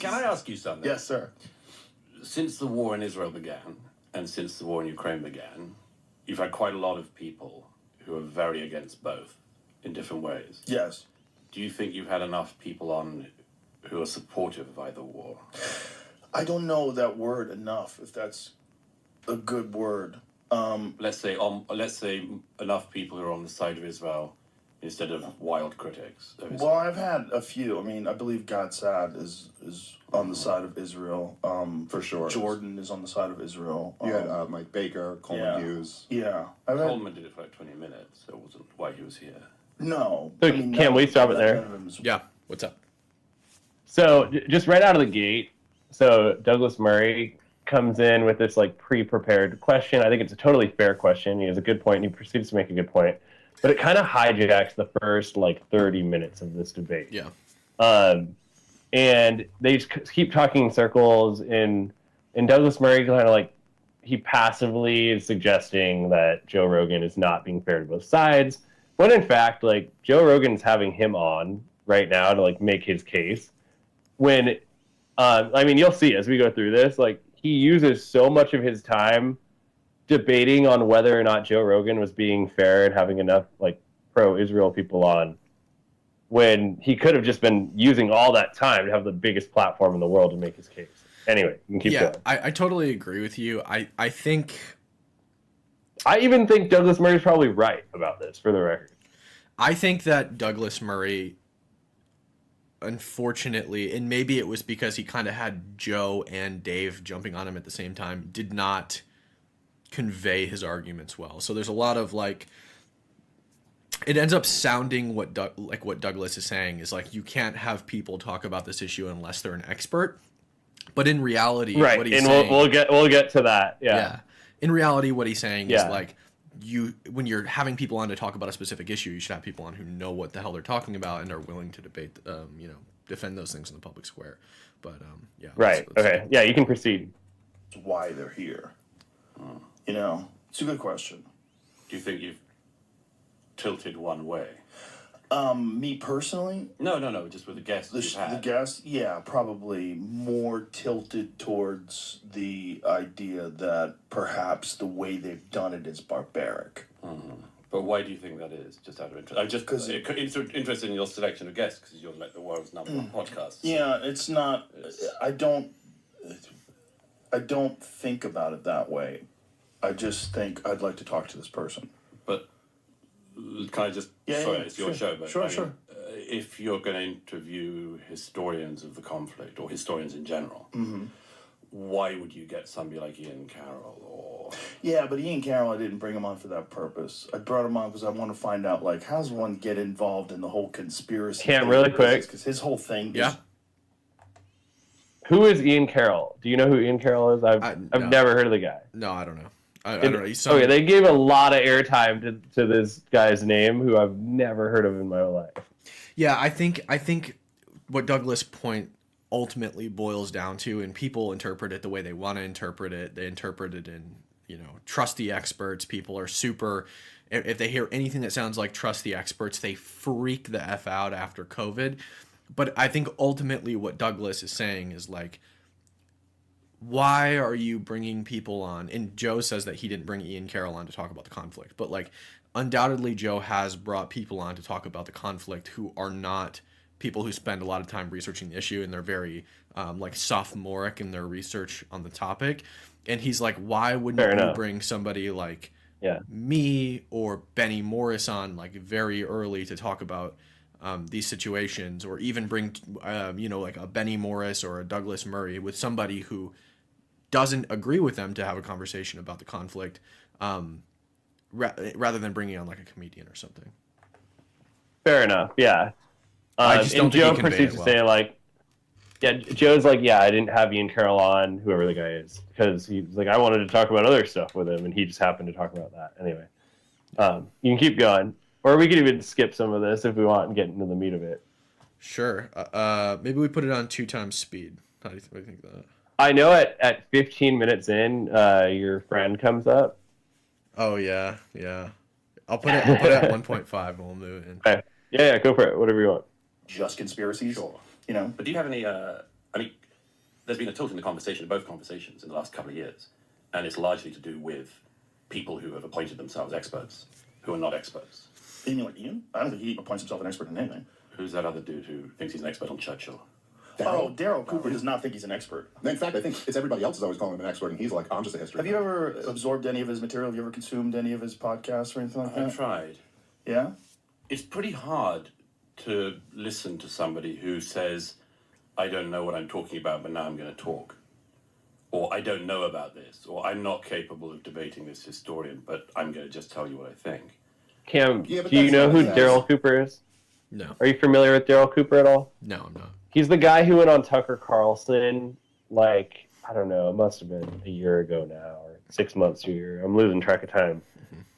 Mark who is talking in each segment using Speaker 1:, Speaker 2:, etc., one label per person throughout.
Speaker 1: Can I ask you something?
Speaker 2: Yes, sir.
Speaker 1: Since the war in Israel began, and since the war in Ukraine began, you've had quite a lot of people who are very against both in different ways.
Speaker 2: Yes.
Speaker 1: Do you think you've had enough people on who are supportive of either war?
Speaker 2: I don't know that word enough, if that's a good word.
Speaker 1: Let's say enough people who are on the side of Israel instead of wild critics.
Speaker 2: Well, I've had a few. I mean, I believe Cashapp is on the side of Israel.
Speaker 3: For sure.
Speaker 2: Jordan is on the side of Israel.
Speaker 3: You had Mike Baker, Coleman Hughes.
Speaker 2: Yeah.
Speaker 1: Coleman did it for like 20 minutes, so it wasn't why he was here.
Speaker 2: No.
Speaker 4: So can we stop it there?
Speaker 5: Yeah. What's up?
Speaker 4: So just right out of the gate, so Douglas Murray comes in with this like pre-prepared question. I think it's a totally fair question. He has a good point, and he proceeds to make a good point. But it kind of hijacks the first like 30 minutes of this debate.
Speaker 5: Yeah.
Speaker 4: And they just keep talking in circles, and Douglas Murray kind of like, he passively is suggesting that Joe Rogan is not being fair to both sides, when in fact, like, Joe Rogan's having him on right now to like make his case. When, I mean, you'll see as we go through this, like, he uses so much of his time debating on whether or not Joe Rogan was being fair and having enough like pro-Israel people on, when he could have just been using all that time to have the biggest platform in the world to make his case. Anyway, you can keep going.
Speaker 5: I totally agree with you. I
Speaker 4: even think Douglas Murray's probably right about this, for the record.
Speaker 5: I think that Douglas Murray, unfortunately, and maybe it was because he kind of had Joe and Dave jumping on him at the same time, did not convey his arguments well. So there's a lot of like, it ends up sounding what Douglas is saying is like, you can't have people talk about this issue unless they're an expert. But in reality,
Speaker 4: right,
Speaker 5: what he's
Speaker 4: and
Speaker 5: saying,
Speaker 4: we'll get to that. Yeah.
Speaker 5: In reality, what he's saying is like, when you're having people on to talk about a specific issue, you should have people on who know what the hell they're talking about and are willing to debate, defend those things in the public square. But yeah.
Speaker 4: Right. Okay. Yeah, you can proceed.
Speaker 2: Why they're here. You know, it's a good question.
Speaker 1: Do you think you've tilted one way?
Speaker 2: Me personally?
Speaker 1: No, just with the guests you've had.
Speaker 2: The guests, yeah, probably more tilted towards the idea that perhaps the way they've done it is barbaric.
Speaker 1: Mm-hmm. But why do you think that is? Just out of interest. I'm just interested in your selection of guests because you're like the world's number one podcast. So
Speaker 2: yeah, it's not. I don't think about it that way. I just think I'd like to talk to this person.
Speaker 1: But can I just... it's your show, but
Speaker 2: Sure.
Speaker 1: If you're going to interview historians of the conflict, or historians in general, why would you get somebody like Ian Carroll or...
Speaker 2: Yeah, but Ian Carroll, I didn't bring him on for that purpose. I brought him on because I want to find out, like, how does one get involved in the whole conspiracy?
Speaker 4: Cam, really quick.
Speaker 2: Because his whole thing...
Speaker 5: Yeah.
Speaker 4: Who is Ian Carroll? Do you know who Ian Carroll is? I've never heard of the guy.
Speaker 5: No, I don't know. I don't know.
Speaker 4: Okay, they gave a lot of airtime to this guy's name, who I've never heard of in my life.
Speaker 5: Yeah, I think what Douglas' point ultimately boils down to, and people interpret it the way they want to interpret it. They interpret it in, trust the experts. People are super. If they hear anything that sounds like trust the experts, they freak the F out after COVID. But I think ultimately what Douglas is saying is like, why are you bringing people on? And Joe says that he didn't bring Ian Carroll on to talk about the conflict, but like undoubtedly Joe has brought people on to talk about the conflict who are not people who spend a lot of time researching the issue, and they're very like sophomoric in their research on the topic. And he's like, why wouldn't you bring somebody like me or Benny Morris on like very early to talk about these situations, or even bring like a Benny Morris or a Douglas Murray with somebody who doesn't agree with them to have a conversation about the conflict, rather than bringing on like a comedian or something.
Speaker 4: Fair enough. Yeah.
Speaker 5: I just don't
Speaker 4: and
Speaker 5: think
Speaker 4: Joe
Speaker 5: he
Speaker 4: proceeds to say like, Joe's like, I didn't have Ian Carroll on, whoever the guy is, because he's like, I wanted to talk about other stuff with him, and he just happened to talk about that. Anyway, you can keep going, or we could even skip some of this if we want and get into the meat of it.
Speaker 5: Sure. Maybe we put it on 2 times speed. What do you think of that?
Speaker 4: I know at 15 minutes in, your friend comes up.
Speaker 5: Oh yeah. I'll put it at 1.5 and we'll move it in.
Speaker 4: Okay. Yeah, go for it. Whatever you want.
Speaker 2: Just conspiracies.
Speaker 1: Sure.
Speaker 2: You know.
Speaker 1: But do you have any? there's been a tilt in the conversation, both conversations, in the last couple of years, and it's largely to do with people who have appointed themselves experts who are not experts.
Speaker 2: You mean like Ian? I don't think he appoints himself an expert in anything.
Speaker 1: Who's that other dude who thinks he's an expert on Churchill?
Speaker 2: Daryl Cooper does not think he's an expert.
Speaker 3: In fact, I think it's everybody else is always calling him an expert, and he's like, I'm just a history.
Speaker 2: Have you ever absorbed any of his material? Have you ever consumed any of his podcasts or anything like that?
Speaker 1: I've tried.
Speaker 2: Yeah?
Speaker 1: It's pretty hard to listen to somebody who says, I don't know what I'm talking about, but now I'm going to talk. Or I don't know about this. Or I'm not capable of debating this historian, but I'm going to just tell you what I think.
Speaker 4: Cam,
Speaker 3: Yeah, but
Speaker 4: do you
Speaker 3: that's
Speaker 4: know
Speaker 3: not
Speaker 4: who
Speaker 3: what it
Speaker 4: Daryl
Speaker 3: is.
Speaker 4: Cooper is?
Speaker 5: No.
Speaker 4: Are you familiar with Daryl Cooper at all?
Speaker 5: No, I'm not.
Speaker 4: He's the guy who went on Tucker Carlson, like, I don't know, it must have been a year ago now, or 6 months to a year. I'm losing track of time.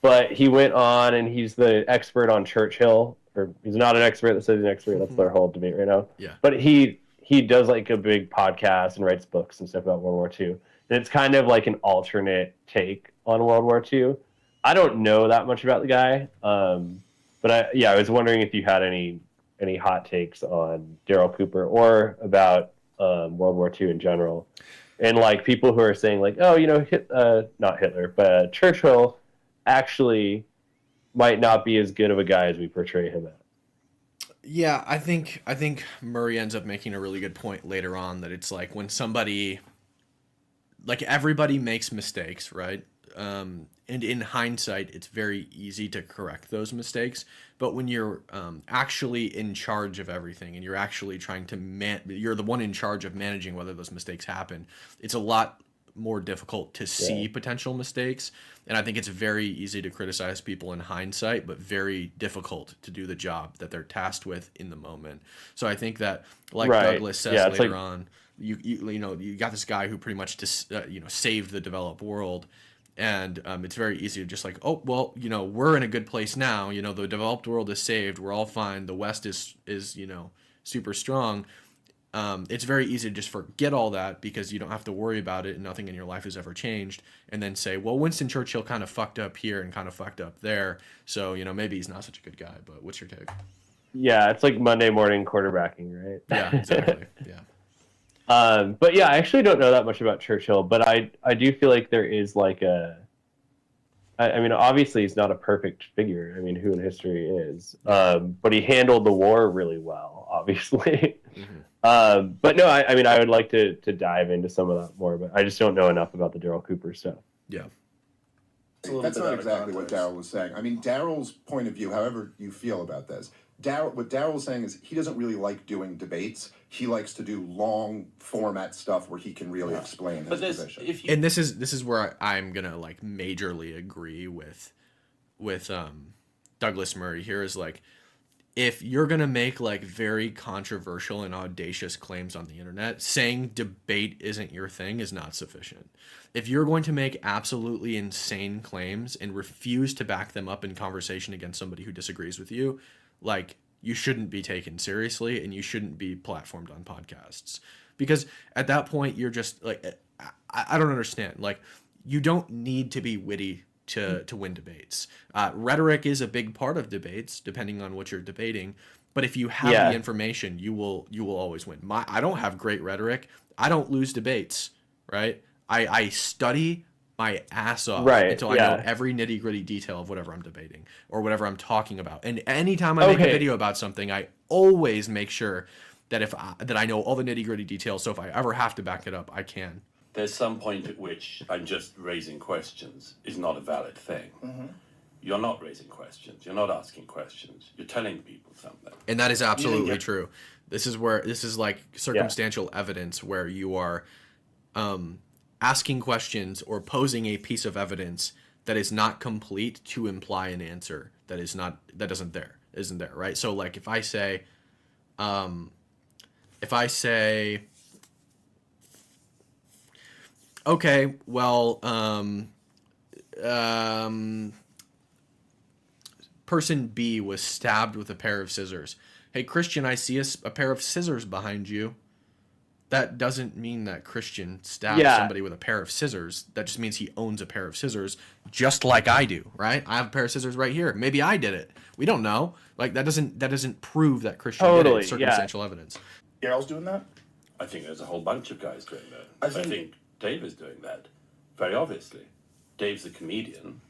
Speaker 4: But he went on, and he's the expert on Churchill, or he's not an expert that says he's an expert. That's their whole debate right now.
Speaker 5: Yeah.
Speaker 4: But he does, like, a big podcast and writes books and stuff about World War II. And it's kind of like an alternate take on World War II. I don't know that much about the guy, but I was wondering if you had any hot takes on Daryl Cooper or about World War II in general, and like people who are saying like, oh, you know, not Hitler, but Churchill actually might not be as good of a guy as we portray him as.
Speaker 5: Yeah, I think Murray ends up making a really good point later on that it's like when somebody, like everybody makes mistakes, right? And in hindsight, it's very easy to correct those mistakes. But when you're actually in charge of everything and you're actually trying to you're the one in charge of managing whether those mistakes happen, it's a lot more difficult to see potential mistakes. And I think it's very easy to criticize people in hindsight, but very difficult to do the job that they're tasked with in the moment. So I think that, like Douglas says later on, you got this guy who pretty much saved the developed world. And it's very easy to just like, oh, well, you know, we're in a good place now. You know, the developed world is saved. We're all fine. The West is you know, super strong. It's very easy to just forget all that because you don't have to worry about it and nothing in your life has ever changed. And then say, well, Winston Churchill kind of fucked up here and kind of fucked up there. So, you know, maybe he's not such a good guy. But what's your take?
Speaker 4: Yeah, it's like Monday morning quarterbacking, right?
Speaker 5: Yeah, exactly. Yeah.
Speaker 4: But yeah, I actually don't know that much about Churchill, but I do feel like there is like I mean, obviously he's not a perfect figure. I mean, who in history is? But he handled the war really well, obviously. Mm-hmm. But no, I mean, I would like to dive into some of that more, but I just don't know enough about the Daryl Cooper stuff.
Speaker 5: Yeah.
Speaker 3: That's not exactly what Daryl was saying. I mean, Daryl's point of view, however you feel about this, what Daryl was saying is he doesn't really like doing debates. He likes to do long format stuff where he can really explain his position.
Speaker 5: And this is where I'm gonna like majorly agree with Douglas Murray here is like, if you're gonna make like very controversial and audacious claims on the internet, saying debate isn't your thing is not sufficient. If you're going to make absolutely insane claims and refuse to back them up in conversation against somebody who disagrees with you, like, you shouldn't be taken seriously and you shouldn't be platformed on podcasts. Because at that point, you're just like, I don't understand. Like, you don't need to be witty to win debates. Rhetoric is a big part of debates, depending on what you're debating. But if you have the information, you will always win. I don't have great rhetoric. I don't lose debates, right? I study my ass off until I know every nitty gritty detail of whatever I'm debating or whatever I'm talking about. And anytime I make a video about something, I always make sure that that I know all the nitty gritty details. So if I ever have to back it up, I can.
Speaker 1: There's some point at which I'm just raising questions is not a valid thing. Mm-hmm. You're not raising questions. You're not asking questions. You're telling people something.
Speaker 5: And that is absolutely true. This is like circumstantial evidence where you are asking questions or posing a piece of evidence that is not complete to imply an answer that isn't there, right? So like if I say okay, well, person B was stabbed with a pair of scissors. Hey, Christian, I see a pair of scissors behind you. That doesn't mean that Christian stabbed somebody with a pair of scissors. That just means he owns a pair of scissors, just like I do, right? I have a pair of scissors right here. Maybe I did it. We don't know. Like that doesn't prove that Christian did it. Circumstantial evidence.
Speaker 2: Daryl's doing that?
Speaker 1: I think there's a whole bunch of guys doing that.
Speaker 2: I
Speaker 1: I
Speaker 2: think-
Speaker 1: think Dave is doing that, very obviously. Dave's a comedian,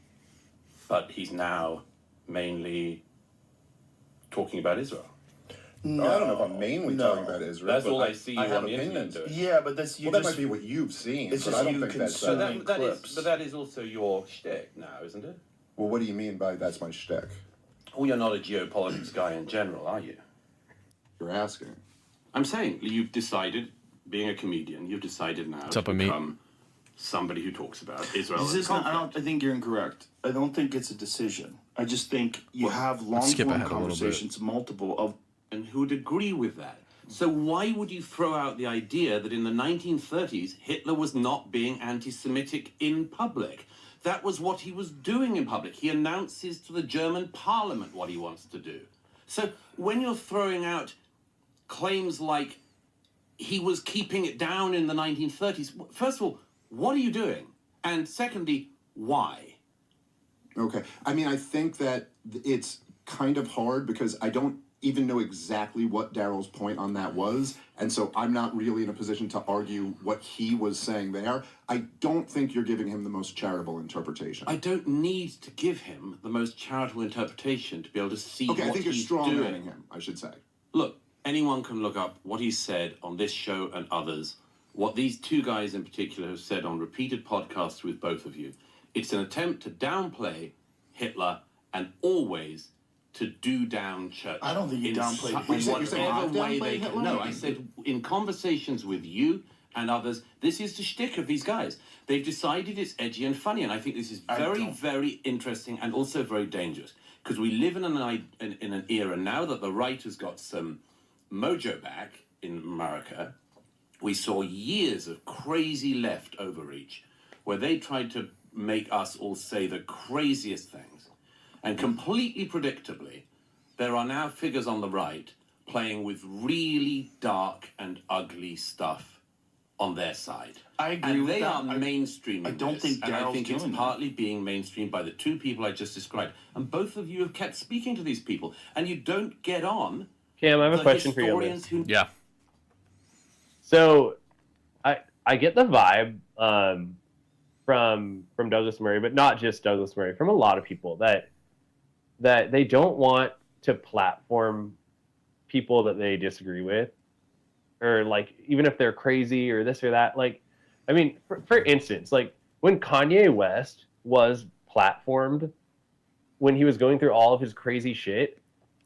Speaker 1: but he's now mainly talking about Israel.
Speaker 2: No,
Speaker 3: I don't know if I'm mainly
Speaker 2: no.
Speaker 3: talking about Israel.
Speaker 1: That's
Speaker 3: but
Speaker 1: all I see you
Speaker 3: have
Speaker 1: on the internet
Speaker 3: opinions.
Speaker 1: doing.
Speaker 2: Yeah, but that's you
Speaker 3: Well, that
Speaker 2: just.
Speaker 3: might be what you've seen,
Speaker 2: It's
Speaker 3: but
Speaker 2: just
Speaker 3: I don't
Speaker 2: you
Speaker 3: think that's.
Speaker 2: consuming-
Speaker 1: But
Speaker 2: clips.
Speaker 1: that is also your shtick now, isn't it?
Speaker 3: Well, what do you mean by that's my shtick?
Speaker 1: Well, you're not a geopolitics guy in general, are you?
Speaker 3: You're asking.
Speaker 1: I'm saying you've decided, being a comedian, you've decided now
Speaker 5: up
Speaker 1: to
Speaker 5: with me?
Speaker 1: become somebody who talks about Israel
Speaker 2: Is
Speaker 1: and
Speaker 2: this not,
Speaker 1: conflict.
Speaker 2: I think you're incorrect. I don't think it's a decision. I just think you have
Speaker 5: skip
Speaker 2: long-form
Speaker 5: ahead a little bit.
Speaker 2: conversations, multiple of.
Speaker 1: And who would agree with that. So why would you throw out the idea that in the 1930s Hitler was not being anti-Semitic in public? That was what he was doing in public. He announces to the German parliament what he wants to do. So when you're throwing out claims like he was keeping it down in the 1930s, first of all, what are you doing? And secondly, why?
Speaker 3: Okay. I mean, I think that it's kind of hard because I don't even know exactly what Daryl's point on that was. And so I'm not really in a position to argue what he was saying there. I don't think you're giving him the most charitable interpretation.
Speaker 1: I don't need to give him the most charitable interpretation to be able to see
Speaker 3: Okay, I
Speaker 1: what
Speaker 3: think you're
Speaker 1: he's
Speaker 3: strong
Speaker 1: doing.
Speaker 3: manning him, I should say.
Speaker 1: Look, anyone can look up what he said on this show and others, what these two guys in particular have said on repeated podcasts with both of you. It's an attempt to downplay Hitler and always to do down Churchill.
Speaker 2: I don't think he
Speaker 1: In
Speaker 2: downplayed
Speaker 1: su-
Speaker 2: Hitler.
Speaker 3: You're saying
Speaker 1: whatever
Speaker 3: I've
Speaker 1: way
Speaker 3: downplayed
Speaker 1: they can.
Speaker 3: Hitler?
Speaker 1: No, I said in conversations with you and others, this is the shtick of these guys. They've decided it's edgy and funny, and I think this is very, very interesting and also very dangerous because we live in an era now that the right has got some mojo back in America. We saw years of crazy left overreach where they tried to make us all say the craziest things. And completely predictably, there are now figures on the right playing with really dark and ugly stuff on their side.
Speaker 2: I agree
Speaker 1: and
Speaker 2: with
Speaker 1: they
Speaker 2: that.
Speaker 1: are mainstreaming
Speaker 2: I don't
Speaker 1: this,
Speaker 2: think
Speaker 1: and I
Speaker 2: Daryl's
Speaker 1: think it's
Speaker 2: doing that.
Speaker 1: partly being mainstreamed by the two people I just described. And both of you have kept speaking to these people, and you don't get on.
Speaker 4: Cam, I have a
Speaker 1: the
Speaker 4: question for you on
Speaker 1: historians
Speaker 4: this.
Speaker 1: who
Speaker 5: Yeah.
Speaker 4: So, I get the vibe from Douglas Murray, but not just Douglas Murray, from a lot of people that they don't want to platform people that they disagree with, or like even if they're crazy or this or that. Like, I mean, for instance, like when Kanye West was platformed, when he was going through all of his crazy shit,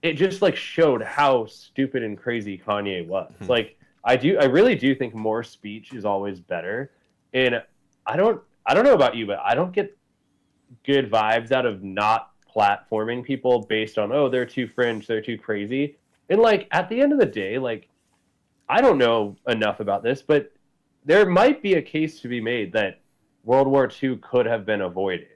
Speaker 4: it just like showed how stupid and crazy Kanye was. Like, I really do think more speech is always better. And I don't know about you, but I don't get good vibes out of not platforming people based on, oh, they're too fringe, they're too crazy. And like at the end of the day, like I don't know enough about this, but there might be a case to be made that World War II could have been avoided.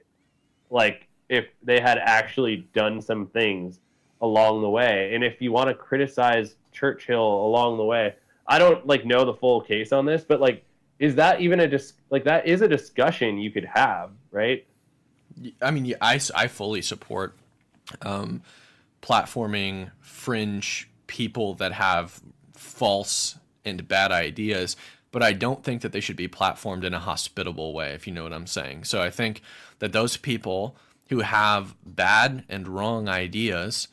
Speaker 4: Like if they had actually done some things along the way. And if you want to criticize Churchill along the way, I don't like know the full case on this, but like, is that even that is a discussion you could have, right?
Speaker 5: I mean, I fully support platforming fringe people that have false and bad ideas, but I don't think that they should be platformed in a hospitable way, if you know what I'm saying. So I think that those people who have bad and wrong ideas,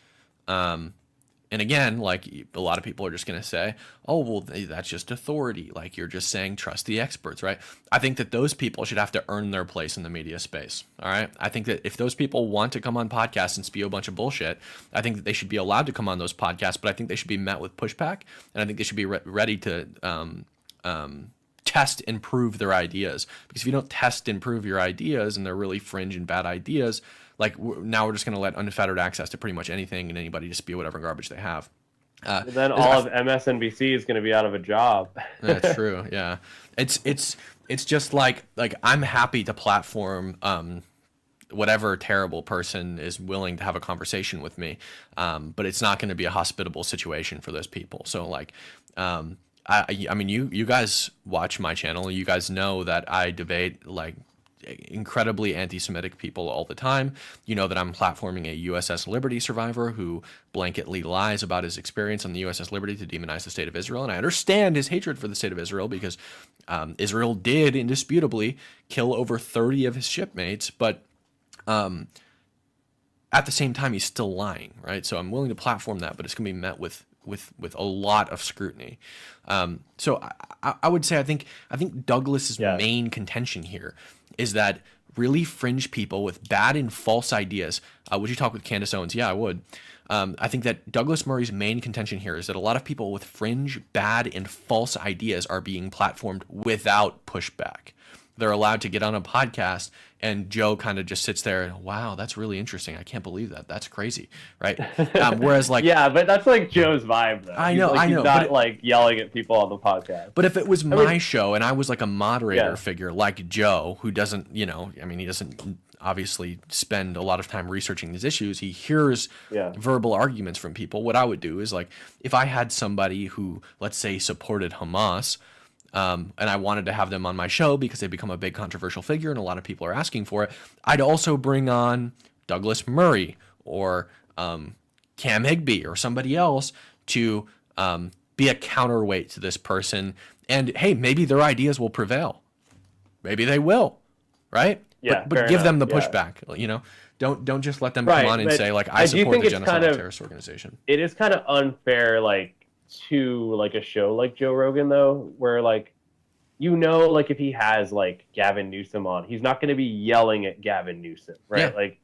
Speaker 5: and again, like a lot of people are just going to say, oh, well, that's just authority. Like you're just saying, trust the experts, right? I think that those people should have to earn their place in the media space. All right. I think that if those people want to come on podcasts and spew a bunch of bullshit, I think that they should be allowed to come on those podcasts, but I think they should be met with pushback. And I think they should be ready to test and prove their ideas. Because if you don't test and prove your ideas and they're really fringe and bad ideas, like now we're just going to let unfettered access to pretty much anything and anybody to spew whatever garbage they have.
Speaker 4: And then all of MSNBC is going to be out of a job.
Speaker 5: That's true. Yeah, it's just like I'm happy to platform whatever terrible person is willing to have a conversation with me, but it's not going to be a hospitable situation for those people. So like, I mean, you guys watch my channel. You guys know that I debate like incredibly anti-Semitic people all the time. You know that I'm platforming a USS Liberty survivor who blanketly lies about his experience on the USS Liberty to demonize the state of Israel. And I understand his hatred for the state of Israel because Israel did indisputably kill over 30 of his shipmates, but at the same time, he's still lying, right? So I'm willing to platform that, but it's going to be met with a lot of scrutiny. So I would say I think Douglas's main contention here is that really fringe people with bad and false ideas. Would you talk with Candace Owens? Yeah, I would. I think that Douglas Murray's main contention here is that a lot of people with fringe, bad, and false ideas are being platformed without pushback. They're allowed to get on a podcast, and Joe kind of just sits there and, wow, that's really interesting. I can't believe that. That's crazy, right? Whereas, like,
Speaker 4: yeah, but that's like Joe's vibe, though.
Speaker 5: I know.
Speaker 4: He's not like yelling at people on the podcast.
Speaker 5: But if it was my show and I was like a moderator figure like Joe, who doesn't, he doesn't obviously spend a lot of time researching these issues. He hears verbal arguments from people. What I would do is, like, if I had somebody who, let's say, supported Hamas, and I wanted to have them on my show because they become a big controversial figure and a lot of people are asking for it, I'd also bring on Douglas Murray or Cam Higby or somebody else to be a counterweight to this person. And hey, maybe their ideas will prevail. Maybe they will, right?
Speaker 4: Yeah,
Speaker 5: but give them the pushback. Don't just let them come on and say, like, I support the genocidal terrorist organization.
Speaker 4: It is kind of unfair, like, to like a show like Joe Rogan, though, where, like, like, if he has like Gavin Newsom on, he's not going to be yelling at Gavin Newsom, right? Like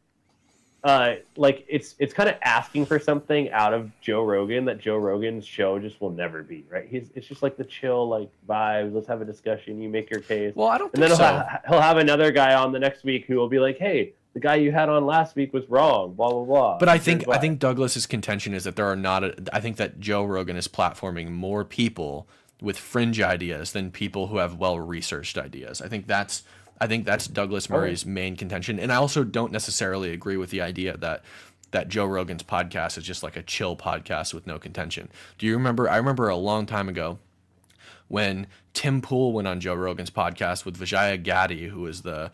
Speaker 4: it's kind of asking for something out of Joe Rogan that Joe Rogan's show just will never be, right? It's just like the chill, like, vibes. Let's have a discussion. You make your case.
Speaker 5: Well, I don't
Speaker 4: think
Speaker 5: so.
Speaker 4: And then he'll have another guy on the next week who will be like, hey, the guy you had on last week was wrong, blah, blah, blah.
Speaker 5: But I think Douglas's contention is that there are I think that Joe Rogan is platforming more people with fringe ideas than people who have well-researched ideas. I think that's Douglas Murray's main contention. And I also don't necessarily agree with the idea that Joe Rogan's podcast is just like a chill podcast with no contention. Do you remember? I remember a long time ago when Tim Pool went on Joe Rogan's podcast with Vijaya Gadde, who is the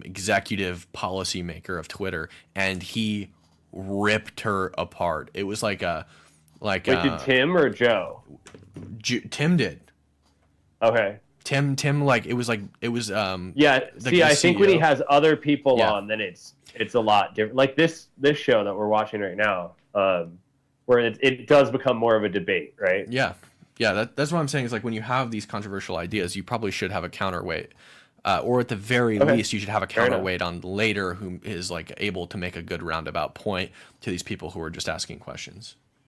Speaker 5: executive policy maker of Twitter, and he ripped her apart. It was like wait,
Speaker 4: did Tim or Joe?
Speaker 5: Tim did.
Speaker 4: Okay.
Speaker 5: Tim like it was
Speaker 4: I think when he has other people on, then it's a lot different. Like this show that we're watching right now, where it does become more of a debate, right?
Speaker 5: Yeah. That's what I'm saying. Is like when you have these controversial ideas, you probably should have a counterweight. Or at the very least, you should have a counterweight on later who is like able to make a good roundabout point to these people who are just asking questions.